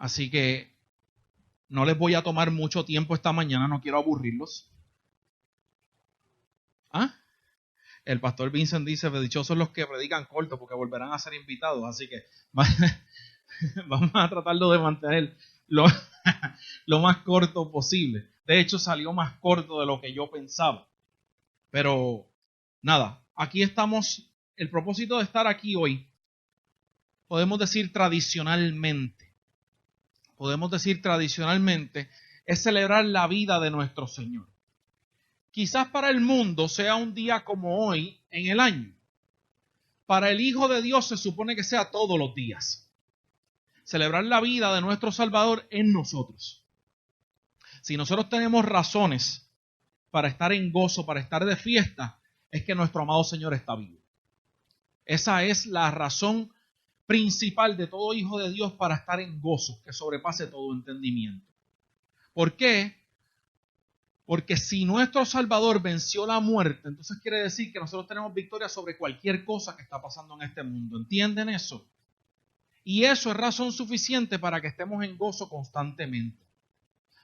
Así que no les voy a tomar mucho tiempo esta mañana, no quiero aburrirlos. ¿Ah? El pastor Vincent dice, dichosos los que predican corto porque volverán a ser invitados. Así que vamos a tratarlo de mantener lo más corto posible. De hecho, salió más corto de lo que yo pensaba. Pero nada, aquí estamos. El propósito de estar aquí hoy, podemos decir tradicionalmente, es celebrar la vida de nuestro Señor. Quizás para el mundo sea un día como hoy en el año. Para el Hijo de Dios se supone que sea todos los días. Celebrar la vida de nuestro Salvador en nosotros. Si nosotros tenemos razones para estar en gozo, para estar de fiesta, es que nuestro amado Señor está vivo. Esa es la razón principal de todo hijo de Dios para estar en gozo, que sobrepase todo entendimiento. ¿Por qué? Porque si nuestro Salvador venció la muerte, entonces quiere decir que nosotros tenemos victoria sobre cualquier cosa que está pasando en este mundo. ¿Entienden eso? Y eso es razón suficiente para que estemos en gozo constantemente.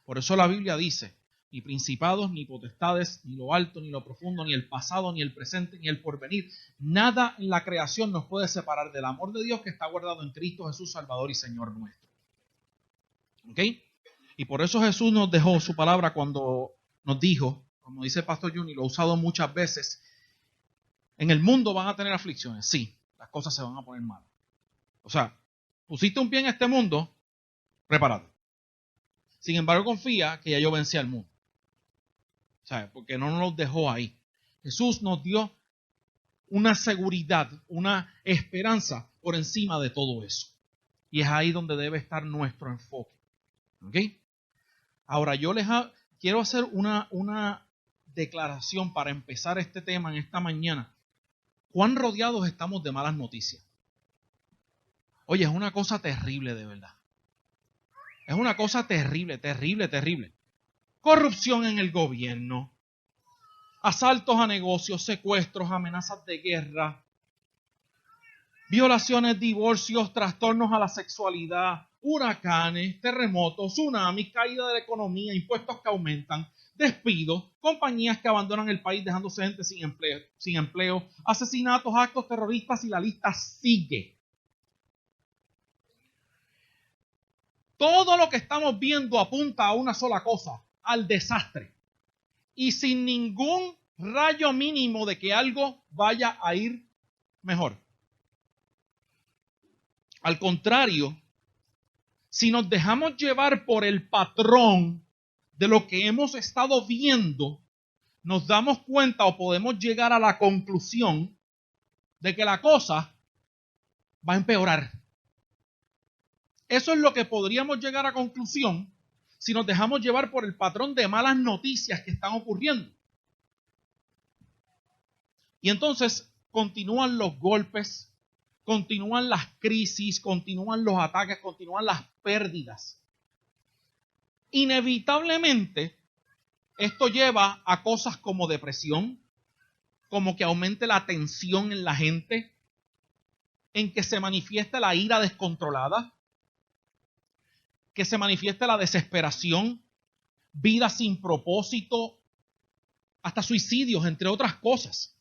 Por eso la Biblia dice, ni principados, ni potestades, ni lo alto, ni lo profundo, ni el pasado, ni el presente, ni el porvenir. Nada en la creación nos puede separar del amor de Dios que está guardado en Cristo Jesús, Salvador y Señor nuestro. ¿Ok? Y por eso Jesús nos dejó su palabra cuando nos dijo, como dice el pastor Juni, lo he usado muchas veces, en el mundo van a tener aflicciones. Sí, las cosas se van a poner malas. O sea, pusiste un pie en este mundo, prepárate. Sin embargo, confía que ya yo vencí al mundo. ¿Sabe? Porque no nos dejó ahí. Jesús nos dio una seguridad, una esperanza por encima de todo eso. Y es ahí donde debe estar nuestro enfoque. ¿Ok? Ahora, yo quiero hacer una declaración para empezar este tema en esta mañana. ¿Cuán rodeados estamos de malas noticias? Oye, es una cosa terrible de verdad. Es una cosa terrible, terrible, terrible. Corrupción en el gobierno, asaltos a negocios, secuestros, amenazas de guerra, violaciones, divorcios, trastornos a la sexualidad, huracanes, terremotos, tsunamis, caída de la economía, impuestos que aumentan, despidos, compañías que abandonan el país dejándose gente sin empleo, asesinatos, actos terroristas y la lista sigue. Todo lo que estamos viendo apunta a una sola cosa, al desastre. Y sin ningún rayo mínimo de que algo vaya a ir mejor. Al contrario, si nos dejamos llevar por el patrón de lo que hemos estado viendo, nos damos cuenta o podemos llegar a la conclusión de que la cosa va a empeorar. Eso es lo que podríamos llegar a conclusión si nos dejamos llevar por el patrón de malas noticias que están ocurriendo. Y entonces continúan los golpes, continúan las crisis, continúan los ataques, continúan las pérdidas. Inevitablemente, esto lleva a cosas como depresión, como que aumente la tensión en la gente, en que se manifieste la ira descontrolada, que se manifieste la desesperación, vida sin propósito, hasta suicidios, entre otras cosas.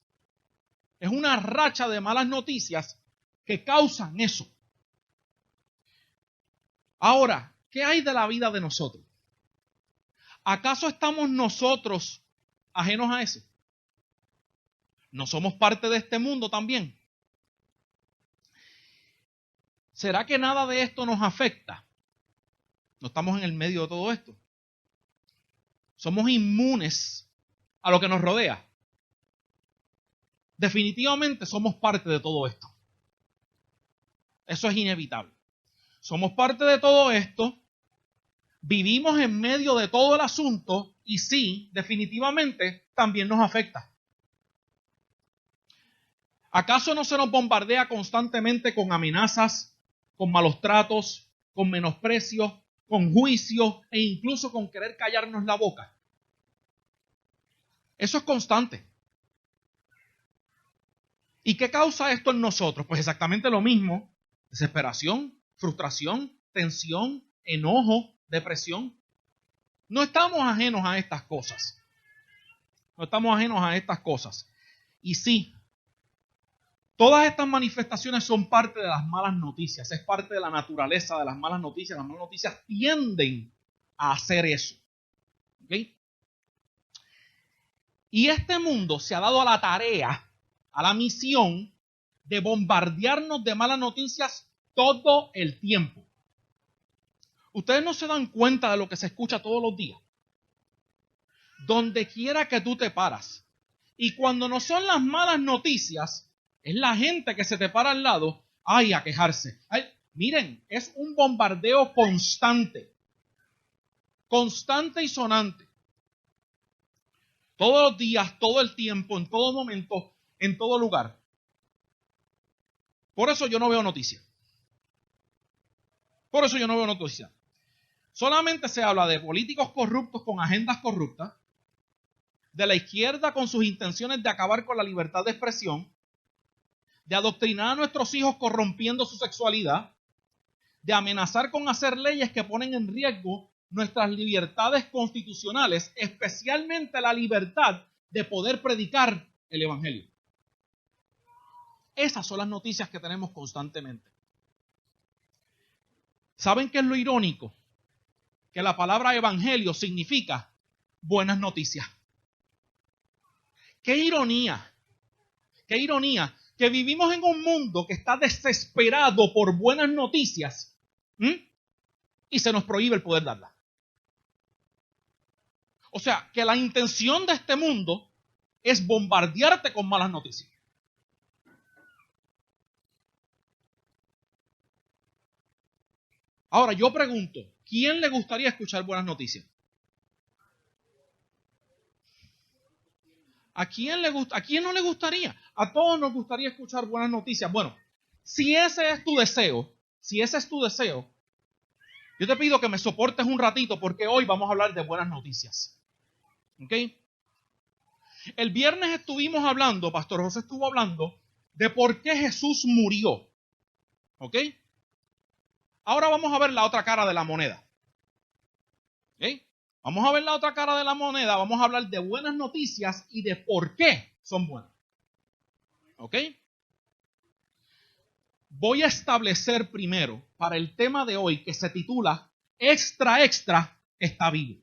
Es una racha de malas noticias que causan eso. Ahora, ¿qué hay de la vida de nosotros? ¿Acaso estamos nosotros ajenos a eso? ¿No somos parte de este mundo también? ¿Será que nada de esto nos afecta? No estamos en el medio de todo esto. Somos inmunes a lo que nos rodea. Definitivamente somos parte de todo esto. Eso es inevitable. Somos parte de todo esto, vivimos en medio de todo el asunto y sí, definitivamente también nos afecta. ¿Acaso no se nos bombardea constantemente con amenazas, con malos tratos, con menosprecios, con juicios e incluso con querer callarnos la boca? Eso es constante. ¿Y qué causa esto en nosotros? Pues exactamente lo mismo. Desesperación, frustración, tensión, enojo, depresión. No estamos ajenos a estas cosas. No estamos ajenos a estas cosas. Y sí, todas estas manifestaciones son parte de las malas noticias. Es parte de la naturaleza de las malas noticias. Las malas noticias tienden a hacer eso. ¿Ok? Y este mundo se ha dado a la tarea, a la misión de bombardearnos de malas noticias todo el tiempo. Ustedes no se dan cuenta de lo que se escucha todos los días. Donde quiera que tú te paras. Y cuando no son las malas noticias, es la gente que se te para al lado, ay, a quejarse. Ay, miren, es un bombardeo constante. Constante y sonante. Todos los días, todo el tiempo, en todo momento, en todo lugar. Por eso yo no veo noticias. Por eso yo no veo noticias. Solamente se habla de políticos corruptos con agendas corruptas, de la izquierda con sus intenciones de acabar con la libertad de expresión, de adoctrinar a nuestros hijos corrompiendo su sexualidad, de amenazar con hacer leyes que ponen en riesgo nuestras libertades constitucionales, especialmente la libertad de poder predicar el evangelio. Esas son las noticias que tenemos constantemente. ¿Saben qué es lo irónico? Que la palabra evangelio significa buenas noticias. ¡Qué ironía! ¡Qué ironía! Que vivimos en un mundo que está desesperado por buenas noticias y se nos prohíbe el poder darlas. O sea, que la intención de este mundo es bombardearte con malas noticias. Ahora, yo pregunto, ¿quién le gustaría escuchar buenas noticias? ¿A quién no le gustaría? A todos nos gustaría escuchar buenas noticias. Bueno, si ese es tu deseo, yo te pido que me soportes un ratito porque hoy vamos a hablar de buenas noticias. ¿Ok? El viernes estuvimos hablando, Pastor José estuvo hablando de por qué Jesús murió. ¿Ok? Ahora vamos a ver la otra cara de la moneda. ¿Ok? Vamos a ver la otra cara de la moneda, vamos a hablar de buenas noticias y de por qué son buenas. ¿Ok? Voy a establecer primero para el tema de hoy que se titula Extra está vivo.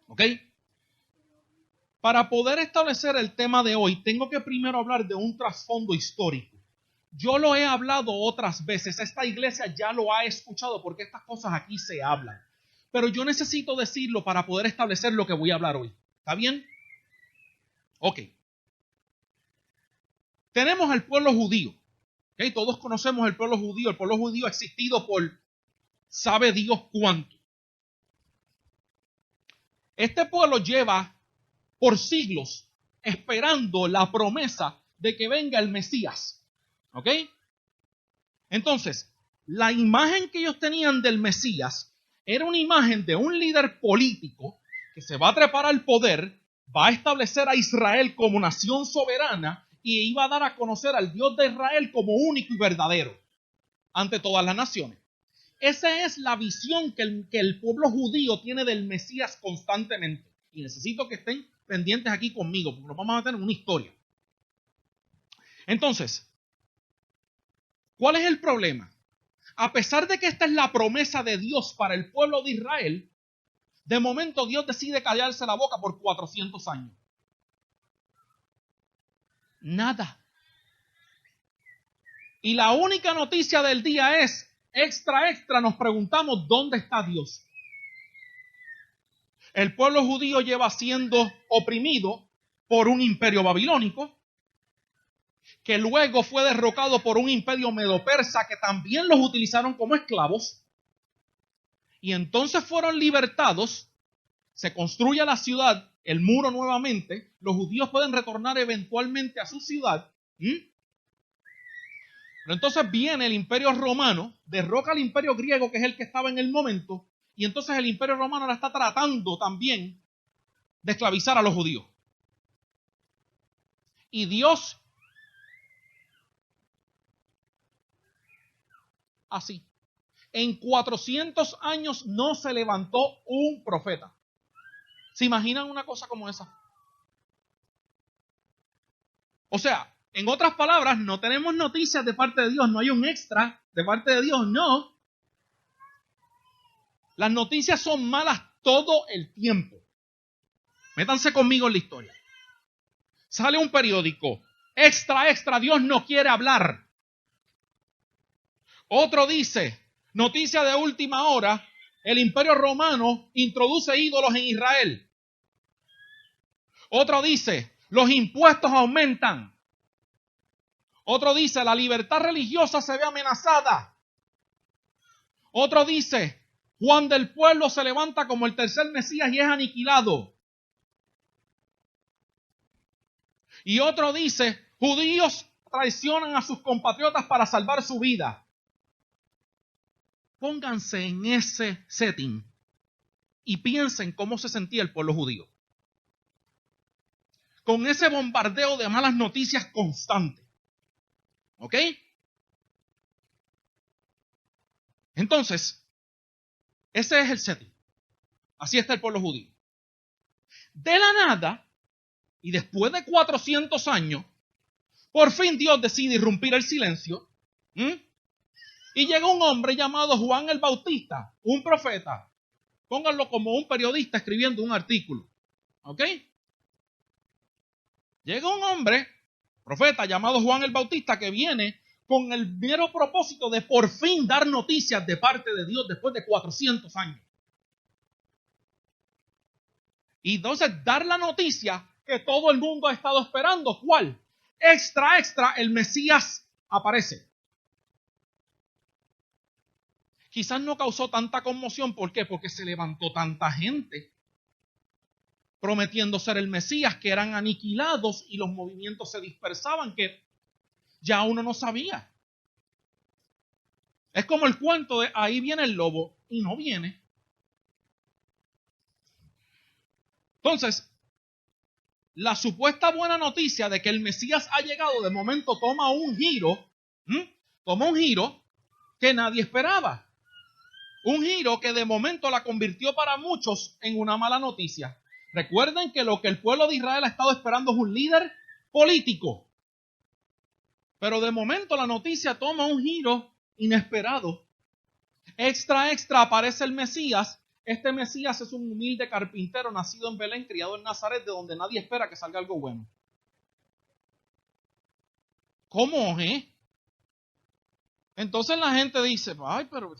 ¿Ok? Para poder establecer el tema de hoy, tengo que primero hablar de un trasfondo histórico. Yo lo he hablado otras veces, esta iglesia ya lo ha escuchado porque estas cosas aquí se hablan. Pero yo necesito decirlo para poder establecer lo que voy a hablar hoy. ¿Está bien? Ok. Tenemos al pueblo judío. ¿Okay? Todos conocemos el pueblo judío. El pueblo judío ha existido por sabe Dios cuánto. Este pueblo lleva por siglos esperando la promesa de que venga el Mesías. ¿Ok? Entonces, la imagen que ellos tenían del Mesías era una imagen de un líder político que se va a trepar al poder, va a establecer a Israel como nación soberana y iba a dar a conocer al Dios de Israel como único y verdadero ante todas las naciones. Esa es la visión que el pueblo judío tiene del Mesías constantemente. Y necesito que estén pendientes aquí conmigo, porque nos vamos a meter en una historia. Entonces, ¿cuál es el problema? A pesar de que esta es la promesa de Dios para el pueblo de Israel, de momento Dios decide callarse la boca por 400 años. Nada. Y la única noticia del día es, extra, nos preguntamos, ¿dónde está Dios? El pueblo judío lleva siendo oprimido por un imperio babilónico, que luego fue derrocado por un imperio medo-persa que también los utilizaron como esclavos. Y entonces fueron libertados, se construye la ciudad, el muro nuevamente, los judíos pueden retornar eventualmente a su ciudad. Pero entonces viene el imperio romano, derroca al imperio griego, que es el que estaba en el momento, y entonces el imperio romano ahora está tratando también de esclavizar a los judíos. Y Dios, así, En 400 años no se levantó un profeta. ¿Se imaginan una cosa como esa? O sea, en otras palabras, no tenemos noticias de parte de Dios, no hay un extra de parte de Dios, no. Las noticias son malas todo el tiempo. Métanse conmigo en la historia. Sale un periódico, extra, Dios no quiere hablar. Otro dice, noticia de última hora, el Imperio Romano introduce ídolos en Israel. Otro dice, los impuestos aumentan. Otro dice, la libertad religiosa se ve amenazada. Otro dice, Juan del Pueblo se levanta como el tercer Mesías y es aniquilado. Y otro dice, judíos traicionan a sus compatriotas para salvar su vida. Pónganse en ese setting y piensen cómo se sentía el pueblo judío. Con ese bombardeo de malas noticias constante. ¿Ok? Entonces, ese es el setting. Así está el pueblo judío. De la nada, y después de 400 años, por fin Dios decide irrumpir el silencio. Y llega un hombre llamado Juan el Bautista, un profeta. Pónganlo como un periodista escribiendo un artículo. ¿Ok? Llega un hombre, profeta llamado Juan el Bautista, que viene con el mero propósito de por fin dar noticias de parte de Dios después de 400 años. Y entonces dar la noticia que todo el mundo ha estado esperando. ¿Cuál? Extra, el Mesías aparece. Quizás no causó tanta conmoción. ¿Por qué? Porque se levantó tanta gente prometiendo ser el Mesías, que eran aniquilados y los movimientos se dispersaban, que ya uno no sabía. Es como el cuento de ahí viene el lobo y no viene. Entonces, la supuesta buena noticia de que el Mesías ha llegado de momento toma un giro que nadie esperaba. Un giro que de momento la convirtió para muchos en una mala noticia. Recuerden que lo que el pueblo de Israel ha estado esperando es un líder político. Pero de momento la noticia toma un giro inesperado. Extra, aparece el Mesías. Este Mesías es un humilde carpintero nacido en Belén, criado en Nazaret, de donde nadie espera que salga algo bueno. ¿Cómo, Entonces la gente dice, ay, pero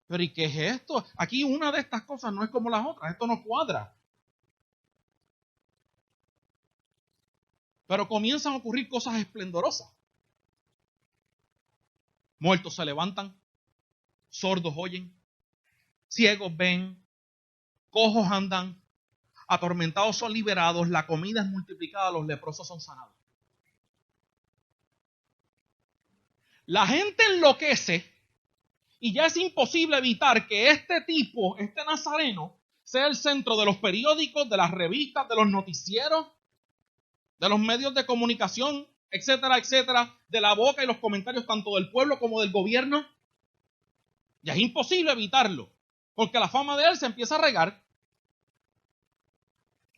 ¿y qué es esto? Aquí una de estas cosas no es como las otras, esto no cuadra. Pero comienzan a ocurrir cosas esplendorosas. Muertos se levantan, sordos oyen, ciegos ven, cojos andan, atormentados son liberados, la comida es multiplicada, los leprosos son sanados. La gente enloquece y ya es imposible evitar que este tipo, este nazareno, sea el centro de los periódicos, de las revistas, de los noticieros, de los medios de comunicación, etcétera, de la boca y los comentarios tanto del pueblo como del gobierno. Ya es imposible evitarlo, porque la fama de él se empieza a regar.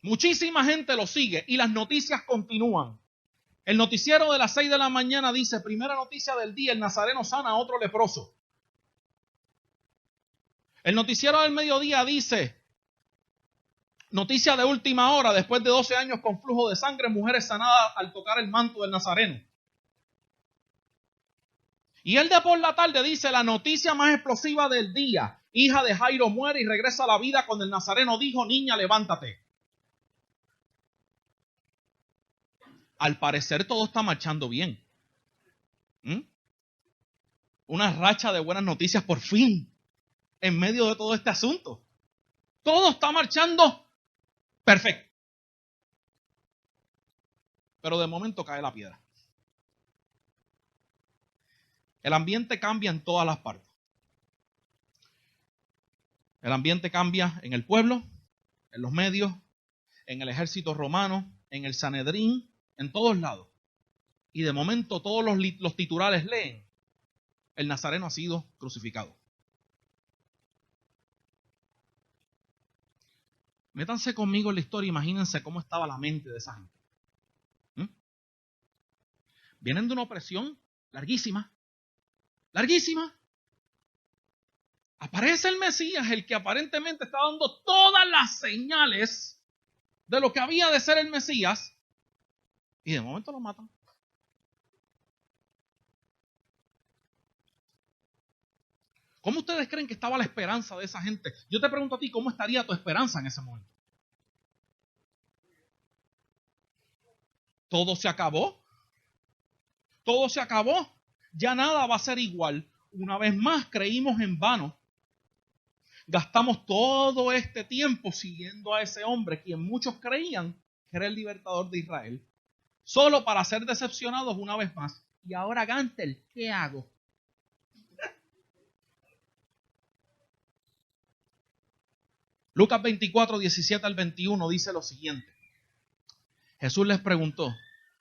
Muchísima gente lo sigue y las noticias continúan. El noticiero de las 6 de la mañana dice, primera noticia del día, el nazareno sana a otro leproso. El noticiero del mediodía dice, noticia de última hora, después de 12 años con flujo de sangre, mujeres sanadas al tocar el manto del nazareno. Y el de por la tarde dice, la noticia más explosiva del día, hija de Jairo muere y regresa a la vida cuando el nazareno dijo, niña, levántate. Al parecer todo está marchando bien. Una racha de buenas noticias por fin, en medio de todo este asunto. Todo está marchando perfecto. Pero de momento cae la piedra. El ambiente cambia en todas las partes. El ambiente cambia en el pueblo, en los medios, en el ejército romano, en el Sanedrín, en todos lados. Y de momento todos los titulares leen, el nazareno ha sido crucificado. Métanse conmigo en la historia, imagínense cómo estaba la mente de esa gente. Vienen de una opresión larguísima, larguísima. Aparece el Mesías, el que aparentemente está dando todas las señales de lo que había de ser el Mesías, y de momento lo matan. ¿Cómo ustedes creen que estaba la esperanza de esa gente? Yo te pregunto a ti, ¿cómo estaría tu esperanza en ese momento? Todo se acabó. Todo se acabó. Ya nada va a ser igual. Una vez más creímos en vano. Gastamos todo este tiempo siguiendo a ese hombre, quien muchos creían que era el libertador de Israel, solo para ser decepcionados una vez más. Y ahora, Gantel, ¿qué hago? Lucas 24, 17 al 21 dice lo siguiente. Jesús les preguntó,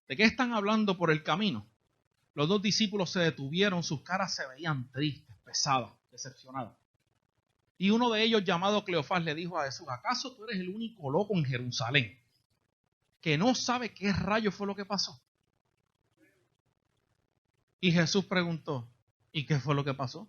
¿de qué están hablando por el camino? Los dos discípulos se detuvieron, sus caras se veían tristes, pesadas, decepcionadas. Y uno de ellos, llamado Cleofás, le dijo a Jesús, ¿acaso tú eres el único loco en Jerusalén que no sabe qué rayo fue lo que pasó? Y Jesús preguntó, ¿y qué fue lo que pasó?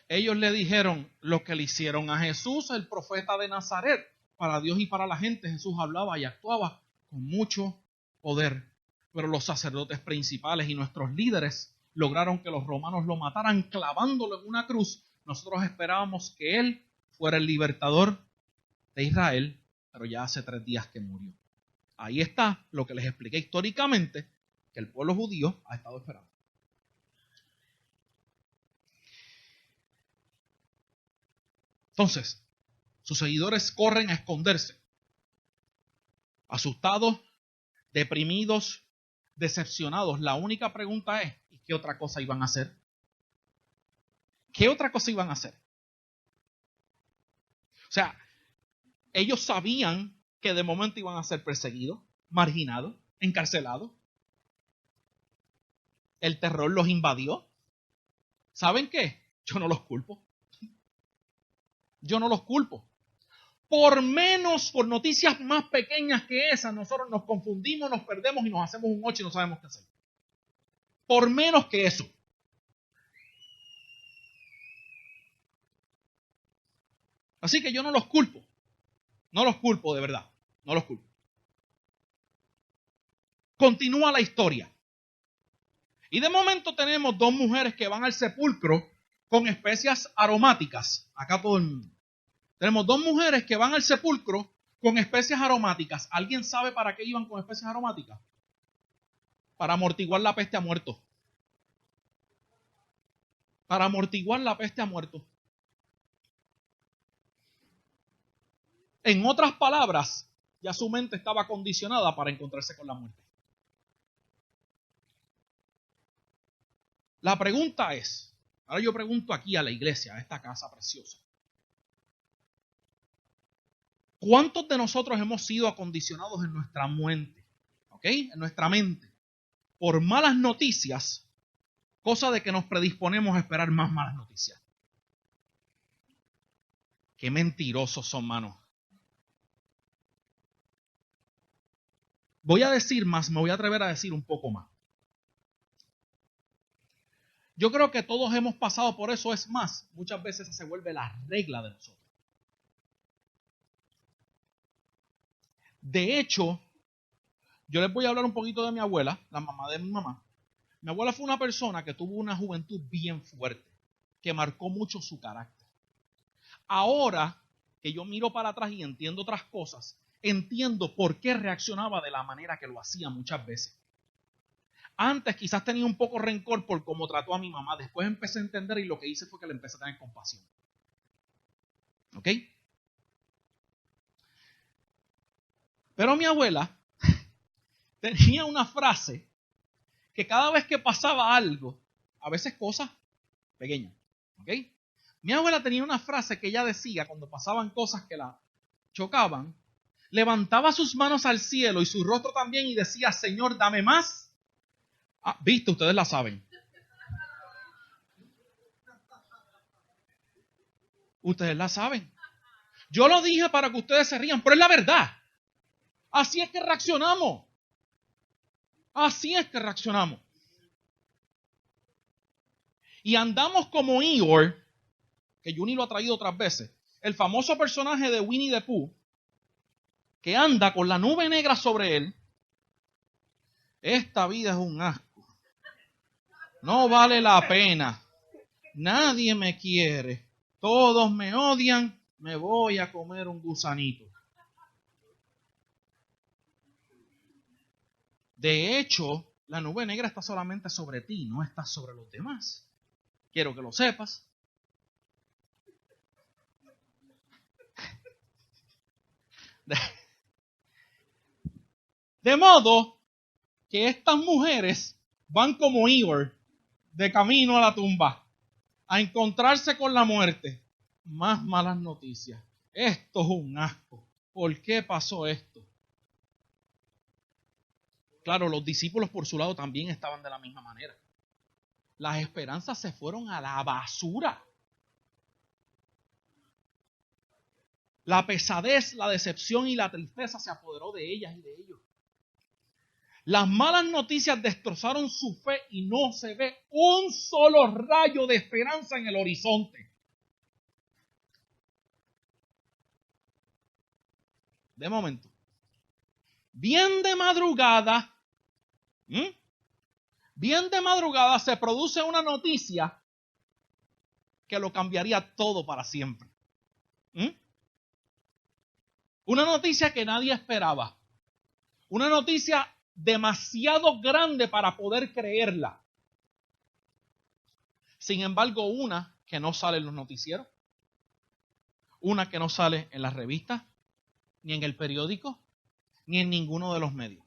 Ellos le dijeron lo que le hicieron a Jesús, el profeta de Nazaret. Para Dios y para la gente, Jesús hablaba y actuaba con mucho poder. Pero los sacerdotes principales y nuestros líderes lograron que los romanos lo mataran clavándolo en una cruz. Nosotros esperábamos que él fuera el libertador de Israel, pero ya hace 3 días que murió. Ahí está lo que les expliqué históricamente, que el pueblo judío ha estado esperando. Entonces, sus seguidores corren a esconderse, asustados, deprimidos, decepcionados. La única pregunta es, ¿y qué otra cosa iban a hacer? ¿Qué otra cosa iban a hacer? O sea, ellos sabían que de momento iban a ser perseguidos, marginados, encarcelados. El terror los invadió. ¿Saben qué? Yo no los culpo. Yo no los culpo. Por menos, por noticias más pequeñas que esas, nosotros nos confundimos, nos perdemos y nos hacemos un 8 y no sabemos qué hacer. Por menos que eso. Así que yo no los culpo. No los culpo de verdad. No los culpo. Continúa la historia. Y de momento tenemos 2 mujeres que van al sepulcro con especias aromáticas. Acá todo el mundo. Tenemos 2 mujeres que van al sepulcro con especias aromáticas. ¿Alguien sabe para qué iban con especias aromáticas? Para amortiguar la peste a muertos. Para amortiguar la peste a muertos. En otras palabras, ya su mente estaba condicionada para encontrarse con la muerte. La pregunta es, ahora yo pregunto aquí a la iglesia, a esta casa preciosa. ¿Cuántos de nosotros hemos sido acondicionados en nuestra mente? ¿Ok? En nuestra mente. Por malas noticias, cosa de que nos predisponemos a esperar más malas noticias. Qué mentirosos son, manos. Voy a decir más, me voy a atrever a decir un poco más. Yo creo que todos hemos pasado por eso, es más, muchas veces se vuelve la regla de nosotros. De hecho, yo les voy a hablar un poquito de mi abuela, la mamá de mi mamá. Mi abuela fue una persona que tuvo una juventud bien fuerte, que marcó mucho su carácter. Ahora que yo miro para atrás y entiendo otras cosas, entiendo por qué reaccionaba de la manera que lo hacía muchas veces. Antes quizás tenía un poco rencor por cómo trató a mi mamá. Después empecé a entender y lo que hice fue que le empecé a tener compasión. ¿Ok? Pero mi abuela tenía una frase que cada vez que pasaba algo, a veces cosas pequeñas, ¿ok? Mi abuela tenía una frase que ella decía cuando pasaban cosas que la chocaban, levantaba sus manos al cielo y su rostro también y decía, Señor, dame más. Ah, viste, ustedes la saben. Ustedes la saben. Yo lo dije para que ustedes se rían, pero es la verdad. Así es que reaccionamos. Así es que reaccionamos. Y andamos como Eeyore, que Juni lo ha traído otras veces, el famoso personaje de Winnie the Pooh, que anda con la nube negra sobre él. Esta vida es un asco. No vale la pena. Nadie me quiere. Todos me odian. Me voy a comer un gusanito. De hecho, la nube negra está solamente sobre ti, no está sobre los demás. Quiero que lo sepas. De modo que estas mujeres van como Eeyore de camino a la tumba a encontrarse con la muerte. Más malas noticias. Esto es un asco. ¿Por qué pasó esto? Claro, los discípulos por su lado también estaban de la misma manera. Las esperanzas se fueron a la basura. La pesadez, la decepción y la tristeza se apoderó de ellas y de ellos. Las malas noticias destrozaron su fe y no se ve un solo rayo de esperanza en el horizonte. De momento. Bien de madrugada, se produce una noticia que lo cambiaría todo para siempre. Una noticia que nadie esperaba. Una noticia demasiado grande para poder creerla. Sin embargo, una que no sale en los noticieros, una que no sale en las revistas, ni en el periódico, ni en ninguno de los medios.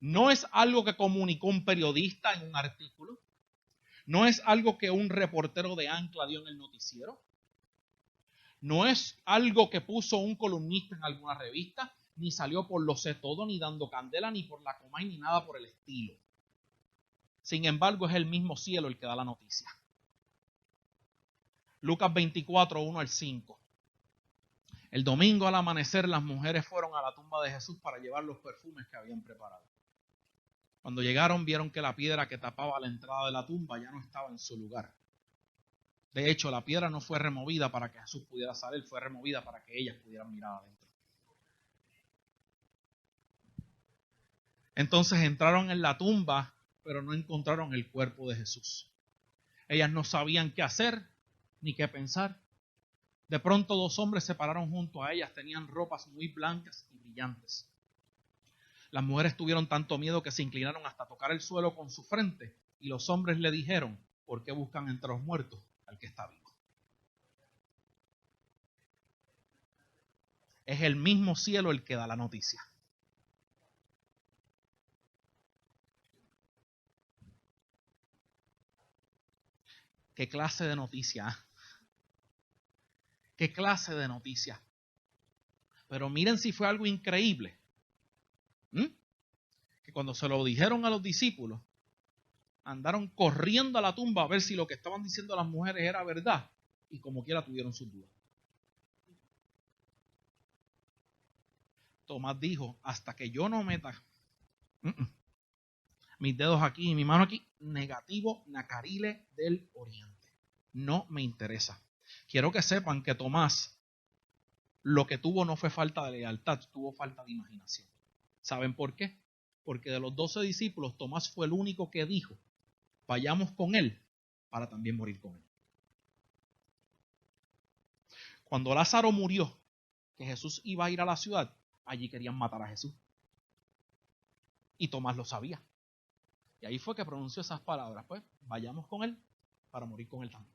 No es algo que comunicó un periodista en un artículo, no es algo que un reportero de Ancla dio en el noticiero, no es algo que puso un columnista en alguna revista, ni salió por Lo Sé Todo, ni Dando Candela, ni por La Comay, ni nada por el estilo. Sin embargo, es el mismo cielo el que da la noticia. Lucas 24, 1 al 5. El domingo al amanecer las mujeres fueron a la tumba de Jesús para llevar los perfumes que habían preparado. Cuando llegaron vieron que la piedra que tapaba la entrada de la tumba ya no estaba en su lugar. De hecho, la piedra no fue removida para que Jesús pudiera salir, fue removida para que ellas pudieran mirar adentro. Entonces entraron en la tumba, pero no encontraron el cuerpo de Jesús. Ellas no sabían qué hacer ni qué pensar. De pronto 2 hombres se pararon junto a ellas, tenían ropas muy blancas y brillantes. Las mujeres tuvieron tanto miedo que se inclinaron hasta tocar el suelo con su frente y los hombres le dijeron, ¿por qué buscan entre los muertos al que está vivo? Es el mismo cielo el que da la noticia. ¿Qué clase de noticia? ¿Qué clase de noticia? Pero miren si fue algo increíble. Que cuando se lo dijeron a los discípulos, andaron corriendo a la tumba a ver si lo que estaban diciendo las mujeres era verdad. Y como quiera tuvieron sus dudas. Tomás dijo, hasta que yo no meta mis dedos aquí y mi mano aquí, negativo, nacarile del oriente. No me interesa. Quiero que sepan que Tomás lo que tuvo no fue falta de lealtad, tuvo falta de imaginación. ¿Saben por qué? Porque de los 12 discípulos, Tomás fue el único que dijo, vayamos con él para también morir con él. Cuando Lázaro murió, que Jesús iba a ir a la ciudad, allí querían matar a Jesús. Y Tomás lo sabía. Y ahí fue que pronunció esas palabras, pues vayamos con él para morir con él también.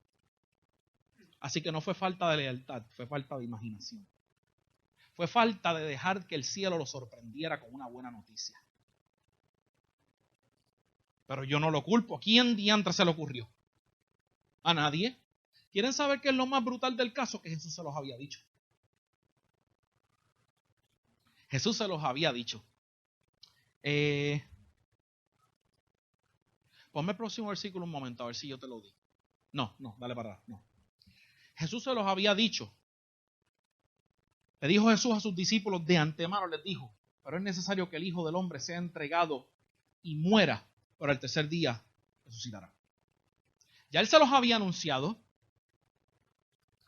Así que no fue falta de lealtad, fue falta de imaginación. Fue falta de dejar que el cielo lo sorprendiera con una buena noticia. Pero yo no lo culpo. ¿A quién diantre se le ocurrió? ¿A nadie? ¿Quieren saber qué es lo más brutal del caso? Que Jesús se los había dicho. Jesús se los había dicho. Ponme el próximo versículo un momento, a ver si yo te lo digo. No, dale para atrás. No. Jesús se los había dicho. Le dijo Jesús a sus discípulos de antemano, les dijo, pero es necesario que el Hijo del Hombre sea entregado y muera, pero al tercer día resucitará. Ya él se los había anunciado,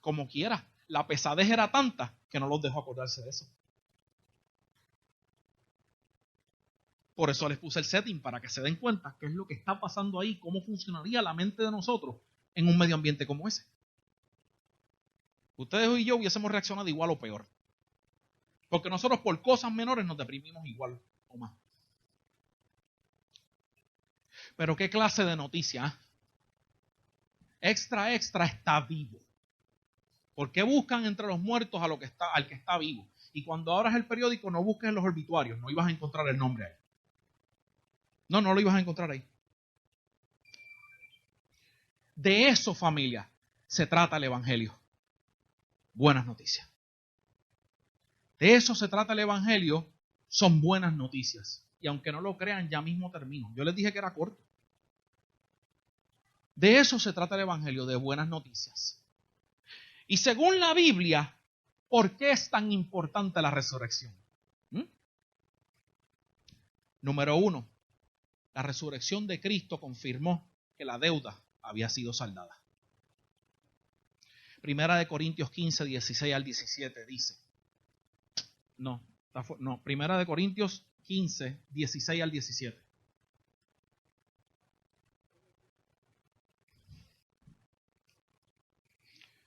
como quiera. La pesadez era tanta que no los dejó acordarse de eso. Por eso les puse el setting, para que se den cuenta qué es lo que está pasando ahí, cómo funcionaría la mente de nosotros en un medio ambiente como ese. Ustedes y yo hubiésemos reaccionado igual o peor. Porque nosotros por cosas menores nos deprimimos igual o más. Pero qué clase de noticia. Extra está vivo. ¿Por qué buscan entre los muertos al que está vivo? Y cuando abras el periódico no busques en los obituarios, no ibas a encontrar el nombre ahí. No lo ibas a encontrar ahí. De eso, familia, se trata el Evangelio. Buenas noticias. De eso se trata el Evangelio, son buenas noticias. Y aunque no lo crean, ya mismo termino. Yo les dije que era corto. De eso se trata el Evangelio, de buenas noticias. Y según la Biblia, ¿por qué es tan importante la resurrección? Número 1, la resurrección de Cristo confirmó que la deuda había sido saldada. Primera de Corintios 15, 16 al 17 dice. Primera de Corintios 15, 16 al 17.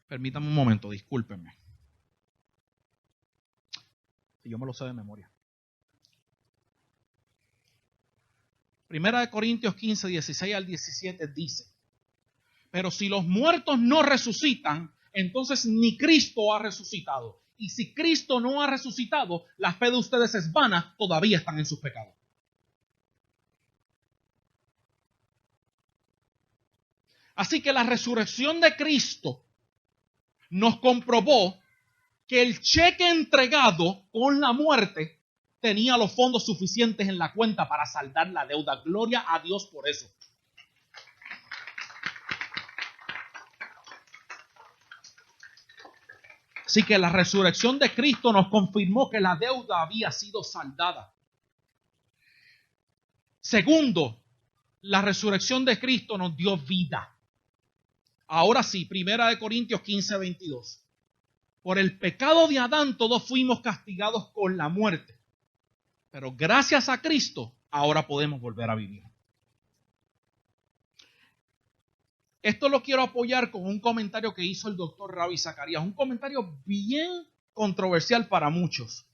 Permítame un momento, discúlpenme. Si yo me lo sé de memoria. Primera de Corintios 15, 16 al 17 dice, pero si los muertos no resucitan, entonces ni Cristo ha resucitado. Y si Cristo no ha resucitado, la fe de ustedes es vana, todavía están en sus pecados. Así que la resurrección de Cristo nos comprobó que el cheque entregado con la muerte tenía los fondos suficientes en la cuenta para saldar la deuda. Gloria a Dios por eso. Así que la resurrección de Cristo nos confirmó que la deuda había sido saldada. Segundo, la resurrección de Cristo nos dio vida. Ahora sí, Primera de Corintios 15, 22. Por el pecado de Adán todos fuimos castigados con la muerte. Pero gracias a Cristo, ahora podemos volver a vivir. Esto lo quiero apoyar con un comentario que hizo el doctor Ravi Zacharias. Un comentario bien controversial para muchos,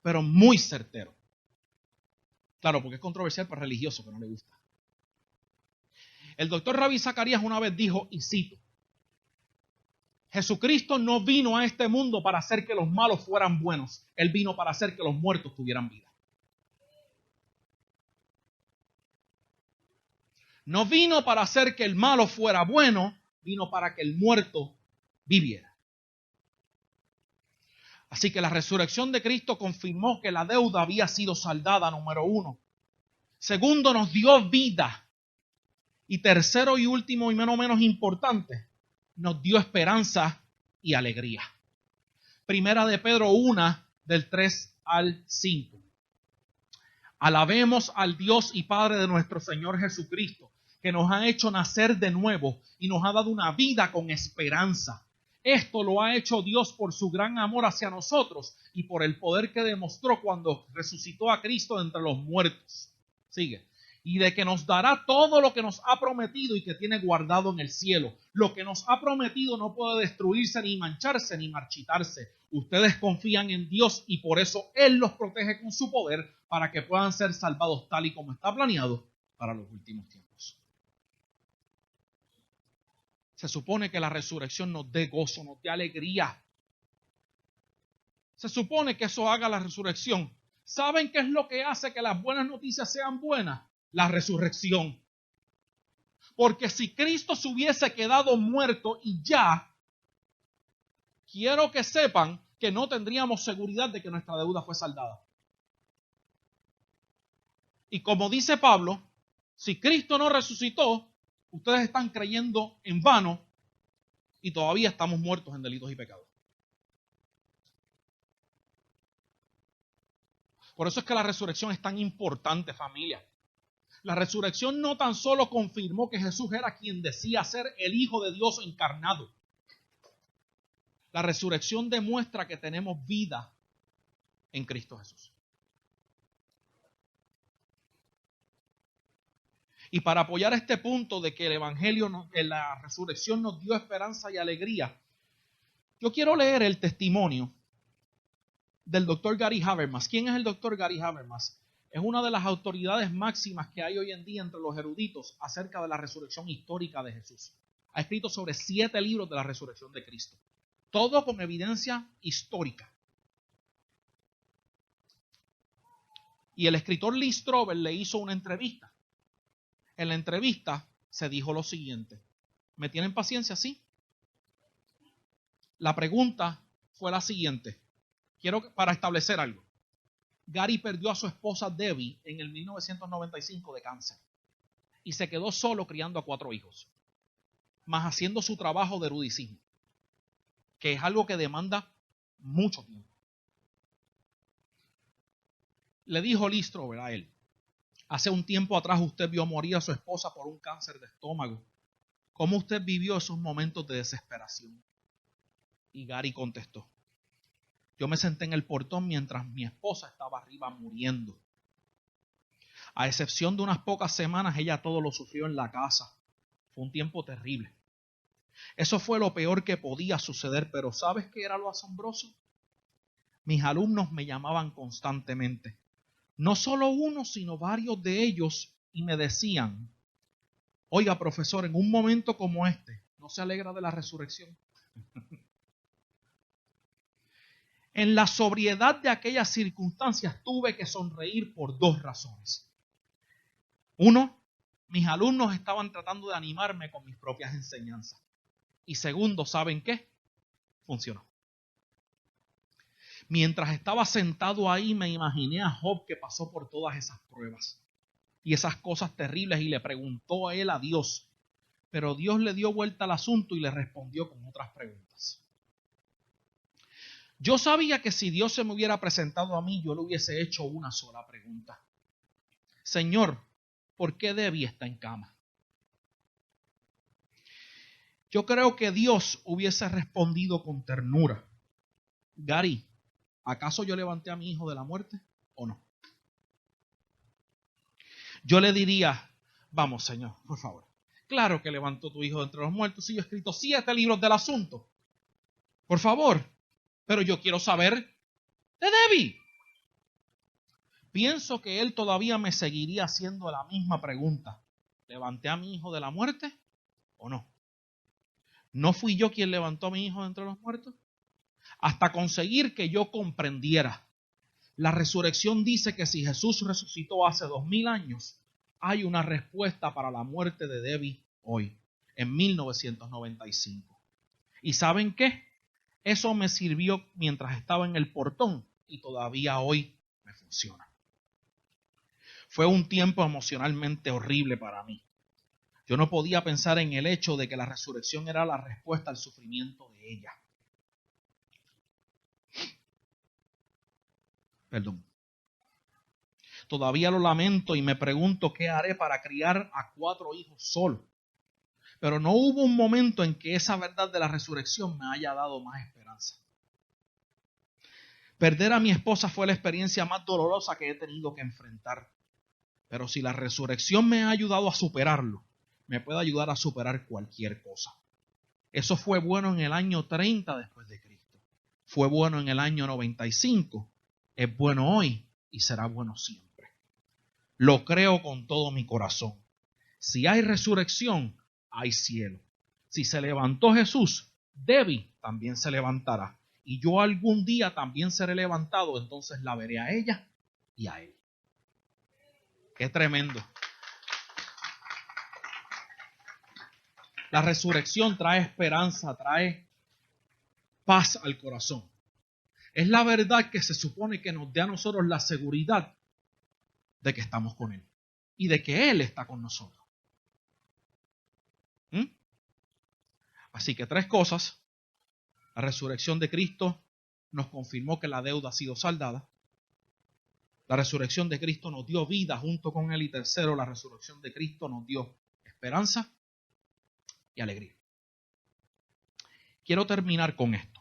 pero muy certero. Claro, porque es controversial para religiosos que no le gusta. El doctor Ravi Zacharias una vez dijo, y cito, Jesucristo no vino a este mundo para hacer que los malos fueran buenos. Él vino para hacer que los muertos tuvieran vida. No vino para hacer que el malo fuera bueno, vino para que el muerto viviera. Así que la resurrección de Cristo confirmó que la deuda había sido saldada, número 1. Segundo, nos dio vida. Y tercero y último y menos importante, nos dio esperanza y alegría. Primera de Pedro 1, del 3 al 5. Alabemos al Dios y Padre de nuestro Señor Jesucristo, que nos ha hecho nacer de nuevo y nos ha dado una vida con esperanza. Esto lo ha hecho Dios por su gran amor hacia nosotros y por el poder que demostró cuando resucitó a Cristo de entre los muertos. Sigue. Y de que nos dará todo lo que nos ha prometido y que tiene guardado en el cielo. Lo que nos ha prometido no puede destruirse, ni mancharse, ni marchitarse. Ustedes confían en Dios y por eso Él los protege con su poder para que puedan ser salvados tal y como está planeado para los últimos tiempos. Se supone que la resurrección nos dé gozo, nos dé alegría. Se supone que eso haga la resurrección. ¿Saben qué es lo que hace que las buenas noticias sean buenas? La resurrección. Porque si Cristo se hubiese quedado muerto y ya, quiero que sepan que no tendríamos seguridad de que nuestra deuda fue saldada. Y como dice Pablo, si Cristo no resucitó, ustedes están creyendo en vano y todavía estamos muertos en delitos y pecados. Por eso es que la resurrección es tan importante, familia. La resurrección no tan solo confirmó que Jesús era quien decía ser el Hijo de Dios encarnado. La resurrección demuestra que tenemos vida en Cristo Jesús. Y para apoyar este punto de que el Evangelio, la resurrección nos dio esperanza y alegría, yo quiero leer el testimonio del doctor Gary Habermas. ¿Quién es el doctor Gary Habermas? Es una de las autoridades máximas que hay hoy en día entre los eruditos acerca de la resurrección histórica de Jesús. Ha escrito sobre 7 libros de la resurrección de Cristo. Todo con evidencia histórica. Y el escritor Lee Strobel le hizo una entrevista. En la entrevista se dijo lo siguiente. ¿Me tienen paciencia? ¿Sí? La pregunta fue la siguiente. Para establecer algo. Gary perdió a su esposa Debbie en el 1995 de cáncer. Y se quedó solo criando a 4 hijos. Más haciendo su trabajo de erudicismo. Que es algo que demanda mucho tiempo. Le dijo Lee Strobel a él. Hace un tiempo atrás usted vio morir a su esposa por un cáncer de estómago. ¿Cómo usted vivió esos momentos de desesperación? Y Gary contestó. Yo me senté en el portón mientras mi esposa estaba arriba muriendo. A excepción de unas pocas semanas, ella todo lo sufrió en la casa. Fue un tiempo terrible. Eso fue lo peor que podía suceder, pero ¿sabes qué era lo asombroso? Mis alumnos me llamaban constantemente. No solo uno, sino varios de ellos, y me decían, oiga, profesor, en un momento como este, ¿no se alegra de la resurrección? En la sobriedad de aquellas circunstancias tuve que sonreír por 2 razones. 1, mis alumnos estaban tratando de animarme con mis propias enseñanzas. Y 2, ¿saben qué? Funcionó. Mientras estaba sentado ahí me imaginé a Job que pasó por todas esas pruebas y esas cosas terribles y le preguntó a él a Dios. Pero Dios le dio vuelta al asunto y le respondió con otras preguntas. Yo sabía que si Dios se me hubiera presentado a mí, yo le hubiese hecho una sola pregunta. Señor, ¿por qué Debbie está en cama? Yo creo que Dios hubiese respondido con ternura. Gary, ¿acaso yo levanté a mi hijo de la muerte o no? Yo le diría, vamos Señor, por favor. Claro que levantó tu hijo de entre los muertos y yo he escrito 7 libros del asunto. Por favor. Pero yo quiero saber de Debbie. Pienso que él todavía me seguiría haciendo la misma pregunta. ¿Levanté a mi hijo de la muerte o no? ¿No fui yo quien levantó a mi hijo de entre los muertos? Hasta conseguir que yo comprendiera. La resurrección dice que si Jesús resucitó hace 2000 años, hay una respuesta para la muerte de Debbie hoy, en 1995. ¿Y saben qué? Eso me sirvió mientras estaba en el portón y todavía hoy me funciona. Fue un tiempo emocionalmente horrible para mí. Yo no podía pensar en el hecho de que la resurrección era la respuesta al sufrimiento de ella. Perdón. Todavía lo lamento y me pregunto qué haré para criar a 4 hijos solo. Pero no hubo un momento en que esa verdad de la resurrección me haya dado más esperanza. Perder a mi esposa fue la experiencia más dolorosa que he tenido que enfrentar. Pero si la resurrección me ha ayudado a superarlo, me puede ayudar a superar cualquier cosa. Eso fue bueno en el año 30 después de Cristo. Fue bueno en el año 95. Es bueno hoy y será bueno siempre. Lo creo con todo mi corazón. Si hay resurrección, hay cielo. Si se levantó Jesús, Debbie también se levantará. Y yo algún día también seré levantado, entonces la veré a ella y a él. Qué tremendo. La resurrección trae esperanza, trae paz al corazón. Es la verdad que se supone que nos dé a nosotros la seguridad de que estamos con Él y de que Él está con nosotros. Así que 3 cosas. La resurrección de Cristo nos confirmó que la deuda ha sido saldada. La resurrección de Cristo nos dio vida junto con Él. Y tercero, la resurrección de Cristo nos dio esperanza y alegría. Quiero terminar con esto.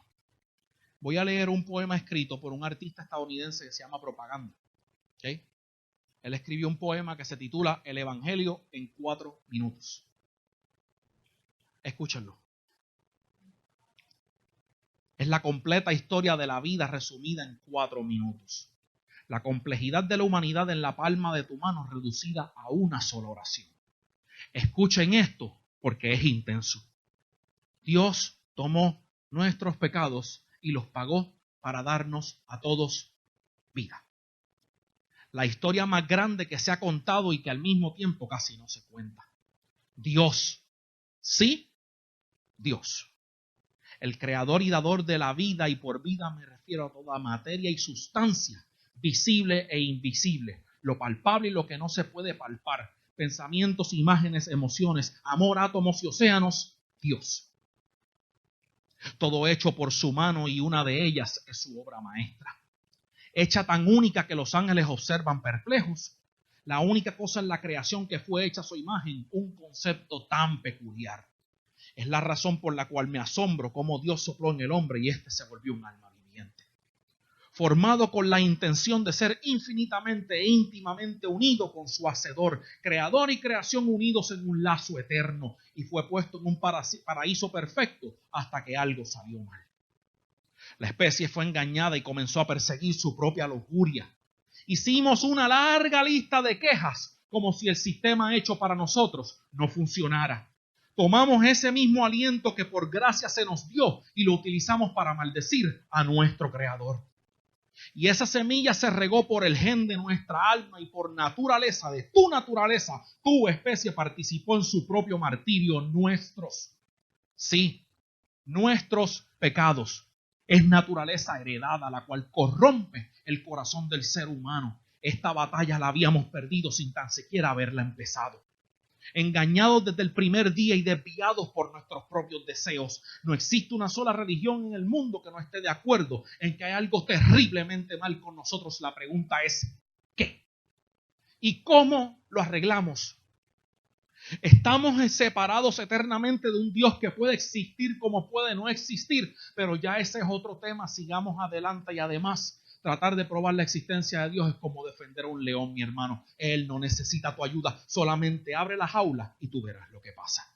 Voy a leer un poema escrito por un artista estadounidense que se llama Propaganda. ¿Okay? Él escribió un poema que se titula El Evangelio en 4 minutos. Escúchenlo. Es la completa historia de la vida resumida en 4 minutos. La complejidad de la humanidad en la palma de tu mano reducida a una sola oración. Escuchen esto porque es intenso. Dios tomó nuestros pecados y los pagó para darnos a todos vida. La historia más grande que se ha contado y que al mismo tiempo casi no se cuenta. Dios, sí, Dios. El creador y dador de la vida, y por vida me refiero a toda materia y sustancia, visible e invisible, lo palpable y lo que no se puede palpar, pensamientos, imágenes, emociones, amor, átomos y océanos, Dios. Todo hecho por su mano y una de ellas es su obra maestra. Hecha tan única que los ángeles observan perplejos. La única cosa en la creación que fue hecha a su imagen, un concepto tan peculiar. Es la razón por la cual me asombro cómo Dios sopló en el hombre y éste se volvió un alma viviente. Formado con la intención de ser infinitamente e íntimamente unido con su Hacedor, creador y creación unidos en un lazo eterno, y fue puesto en un paraíso perfecto hasta que algo salió mal. La especie fue engañada y comenzó a perseguir su propia lujuria. Hicimos una larga lista de quejas, como si el sistema hecho para nosotros no funcionara. Tomamos ese mismo aliento que por gracia se nos dio y lo utilizamos para maldecir a nuestro Creador. Y esa semilla se regó por el gen de nuestra alma y por naturaleza, de tu naturaleza, tu especie participó en su propio martirio, nuestros. Sí, nuestros pecados. Es naturaleza heredada, la cual corrompe el corazón del ser humano. Esta batalla la habíamos perdido sin tan siquiera haberla empezado. Engañados desde el primer día y desviados por nuestros propios deseos. No existe una sola religión en el mundo que no esté de acuerdo en que hay algo terriblemente mal con nosotros. La pregunta es, ¿qué? ¿Y cómo lo arreglamos? Estamos separados eternamente de un Dios que puede existir como puede no existir, pero ya ese es otro tema, sigamos adelante. Y además, tratar de probar la existencia de Dios es como defender a un león, mi hermano. Él no necesita tu ayuda, solamente abre la jaula y tú verás lo que pasa.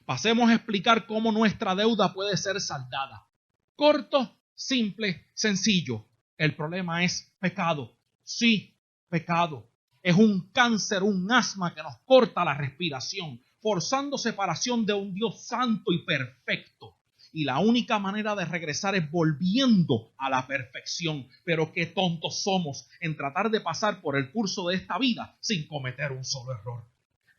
Pasemos a explicar cómo nuestra deuda puede ser saldada. Corto, simple, sencillo. El problema es pecado. Sí, pecado. Es un cáncer, un asma que nos corta la respiración, forzando separación de un Dios santo y perfecto. Y la única manera de regresar es volviendo a la perfección. Pero qué tontos somos en tratar de pasar por el curso de esta vida sin cometer un solo error.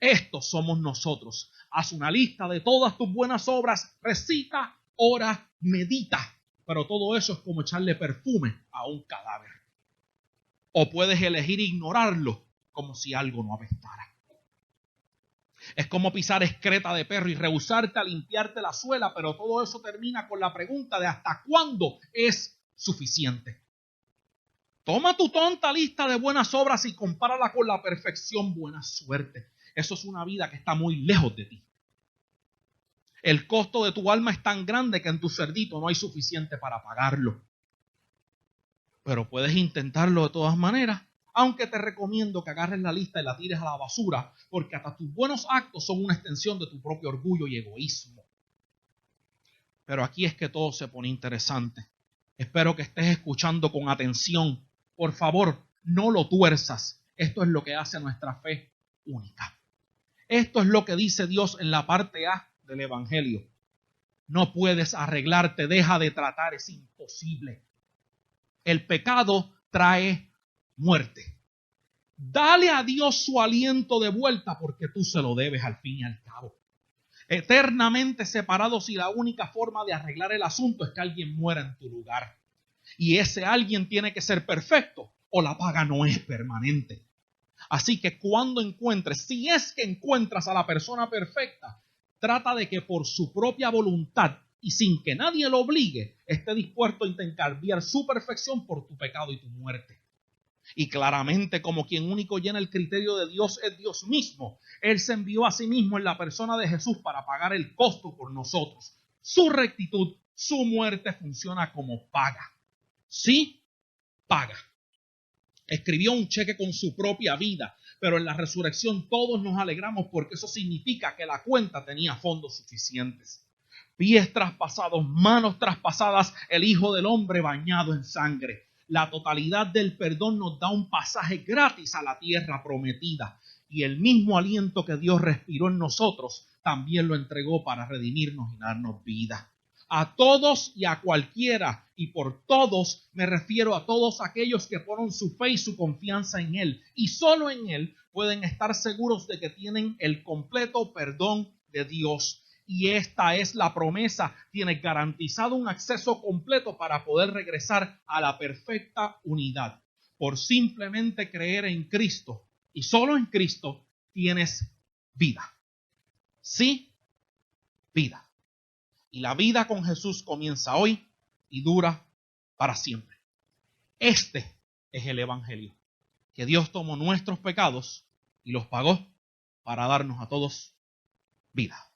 Estos somos nosotros. Haz una lista de todas tus buenas obras, recita, ora, medita. Pero todo eso es como echarle perfume a un cadáver. O puedes elegir ignorarlo como si algo no apestara. Es como pisar excreta de perro y rehusarte a limpiarte la suela, pero todo eso termina con la pregunta de ¿hasta cuándo es suficiente? Toma tu tonta lista de buenas obras y compárala con la perfección. Buena suerte. Eso es una vida que está muy lejos de ti. El costo de tu alma es tan grande que en tu cerdito no hay suficiente para pagarlo. Pero puedes intentarlo de todas maneras. Aunque te recomiendo que agarres la lista y la tires a la basura, porque hasta tus buenos actos son una extensión de tu propio orgullo y egoísmo. Pero aquí es que todo se pone interesante. Espero que estés escuchando con atención. Por favor, no lo tuerzas. Esto es lo que hace nuestra fe única. Esto es lo que dice Dios en la parte A del Evangelio. No puedes arreglarte, deja de tratar, es imposible. El pecado trae muerte. Dale a Dios su aliento de vuelta porque tú se lo debes al fin y al cabo. Eternamente separados y la única forma de arreglar el asunto es que alguien muera en tu lugar. Y ese alguien tiene que ser perfecto o la paga no es permanente. Así que cuando encuentres, si es que encuentras a la persona perfecta, trata de que por su propia voluntad y sin que nadie lo obligue, esté dispuesto a intercambiar su perfección por tu pecado y tu muerte. Y claramente, como quien único llena el criterio de Dios es Dios mismo, Él se envió a sí mismo en la persona de Jesús para pagar el costo por nosotros. Su rectitud, su muerte funciona como paga. Sí, paga. Escribió un cheque con su propia vida, pero en la resurrección todos nos alegramos porque eso significa que la cuenta tenía fondos suficientes. Pies traspasados, manos traspasadas, el Hijo del Hombre bañado en sangre. La totalidad del perdón nos da un pasaje gratis a la tierra prometida. Y el mismo aliento que Dios respiró en nosotros, también lo entregó para redimirnos y darnos vida. A todos y a cualquiera, y por todos me refiero a todos aquellos que ponen su fe y su confianza en Él. Y solo en Él pueden estar seguros de que tienen el completo perdón de Dios. Y esta es la promesa, tienes garantizado un acceso completo para poder regresar a la perfecta unidad. Por simplemente creer en Cristo y solo en Cristo tienes vida. Sí, vida. Y la vida con Jesús comienza hoy y dura para siempre. Este es el Evangelio, que Dios tomó nuestros pecados y los pagó para darnos a todos vida.